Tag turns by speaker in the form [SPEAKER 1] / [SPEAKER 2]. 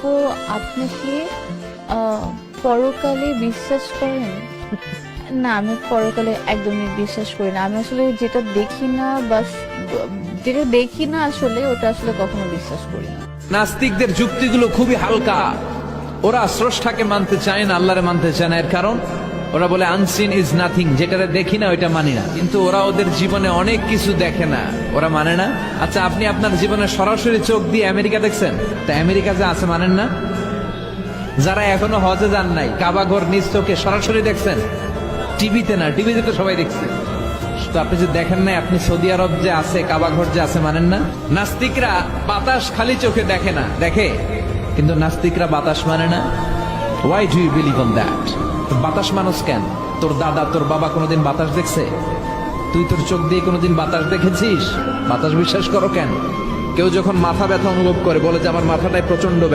[SPEAKER 1] তো আপনি কি পরকালে বিশ্বাস করেন? না, আমি পরকালে একদমই বিশ্বাস করি না। আমি আসলে যেটা দেখি না বা যেটা দেখি না আসলে ওটা আসলে কখনো বিশ্বাস করি না।
[SPEAKER 2] নাস্তিকদের যুক্তিগুলো খুবই হালকা। ওরা স্রষ্টাকে মানতে চায় না, আল্লাহরে মানতে চায় না। এর কারণ ওরা বলে আনসিন ইজ নাথিং, যেটা দেখি না ওইটা মানি না। কিন্তু ওরা ওদের জীবনে অনেক কিছু দেখে না, ওরা মানে না। আচ্ছা, আপনি আপনার জীবনে সরাসরি চোখ দিয়ে আমেরিকা দেখছেন? তা আমেরিকা যে আছে মানেন না? যারা এখনো হজে যান নাই, কাবা ঘর নিজ চোখে সরাসরি দেখছেন? টিভিতে না, টিভিতে তো সবাই দেখছে। তো আপনি যে দেখেন নাই, আপনি সৌদি আরব যে আছে, কাবা ঘর যে আছে মানেন না? নাস্তিকরা বাতাস খালি চোখে দেখে না, দেখে, কিন্তু নাস্তিকরা বাতাস মানে না। Why do you believe on that? বাতাস মানুষ কেন? তোর দাদা তোর বাবা কোনোদিন বাতাস দেখছে? তুই তোর চোখ দিয়ে কোনোদিন বাতাস দেখেছিস? বাতাস বিশ্বাস করো কেন? কেউ যখন মাথা ব্যথা অনুভব করে বলে যে আমার মাথাটায় প্রচন্ড ব্যথা,